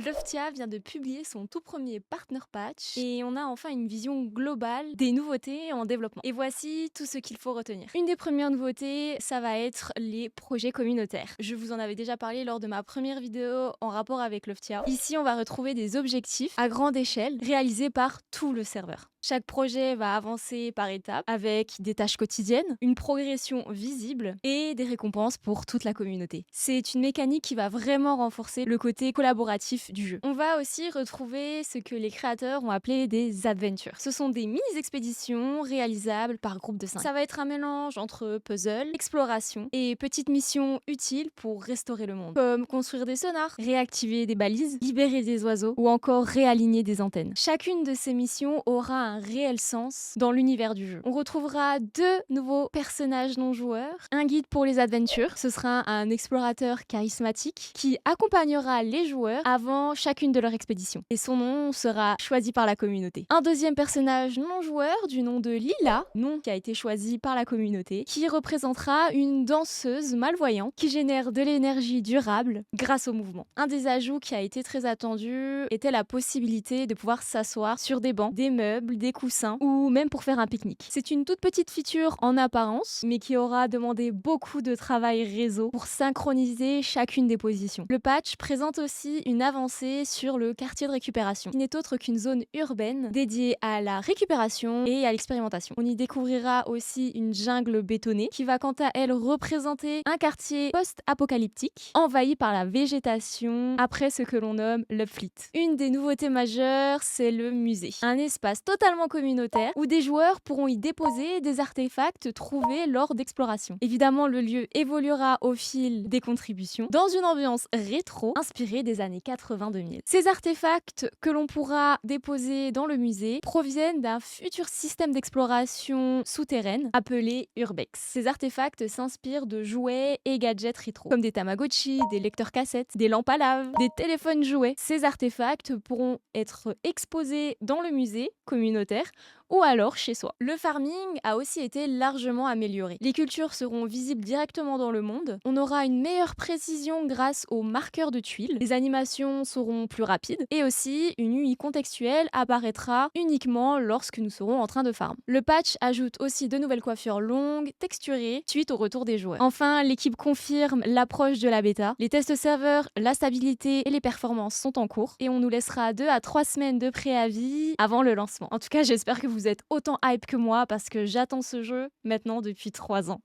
Loftia vient de publier son tout premier partner patch et on a enfin une vision globale des nouveautés en développement. Et voici tout ce qu'il faut retenir. Une des premières nouveautés, ça va être les projets communautaires. Je vous en avais déjà parlé lors de ma première vidéo en rapport avec Loftia. Ici, on va retrouver des objectifs à grande échelle réalisés par tout le serveur. Chaque projet va avancer par étapes avec des tâches quotidiennes, une progression visible et des récompenses pour toute la communauté. C'est une mécanique qui va vraiment renforcer le côté collaboratif du jeu. On va aussi retrouver ce que les créateurs ont appelé des adventures. Ce sont des mini-expéditions réalisables par groupe de 5. Ça va être un mélange entre puzzle, exploration et petites missions utiles pour restaurer le monde, comme construire des sonars, réactiver des balises, libérer des oiseaux ou encore réaligner des antennes. Chacune de ces missions aura un réel sens dans l'univers du jeu. On retrouvera 2 nouveaux personnages non joueurs, un guide pour les adventures, ce sera un explorateur charismatique qui accompagnera les joueurs avant chacune de leurs expéditions et son nom sera choisi par la communauté. Un deuxième personnage non joueur du nom de Lila, nom qui a été choisi par la communauté, qui représentera une danseuse malvoyante qui génère de l'énergie durable grâce au mouvement. Un des ajouts qui a été très attendu était la possibilité de pouvoir s'asseoir sur des bancs, des meubles, des coussins ou même pour faire un pique-nique. C'est une toute petite feature en apparence, mais qui aura demandé beaucoup de travail réseau pour synchroniser chacune des positions. Le patch présente aussi une avancée sur le quartier de récupération, qui n'est autre qu'une zone urbaine dédiée à la récupération et à l'expérimentation. On y découvrira aussi une jungle bétonnée qui va quant à elle représenter un quartier post-apocalyptique envahi par la végétation après ce que l'on nomme l'Upfleet. Une des nouveautés majeures, c'est le musée. Un espace totalement communautaire où des joueurs pourront y déposer des artefacts trouvés lors d'exploration. Évidemment, le lieu évoluera au fil des contributions dans une ambiance rétro inspirée des années 80-2000. Ces artefacts que l'on pourra déposer dans le musée proviennent d'un futur système d'exploration souterraine appelé Urbex. Ces artefacts s'inspirent de jouets et gadgets rétro, comme des Tamagotchi, des lecteurs cassettes, des lampes à lave, des téléphones jouets. Ces artefacts pourront être exposés dans le musée communautaire ou alors chez soi. Le farming a aussi été largement amélioré. Les cultures seront visibles directement dans le monde. On aura une meilleure précision grâce aux marqueurs de tuiles. Les animations seront plus rapides et aussi une UI contextuelle apparaîtra uniquement lorsque nous serons en train de farm. Le patch ajoute aussi de nouvelles coiffures longues, texturées, suite au retour des joueurs. Enfin, l'équipe confirme l'approche de la bêta. Les tests serveurs, la stabilité et les performances sont en cours et on nous laissera 2 à 3 semaines de préavis avant le lancement. En tout cas, j'espère que vous êtes autant hype que moi parce que j'attends ce jeu maintenant depuis 3 ans.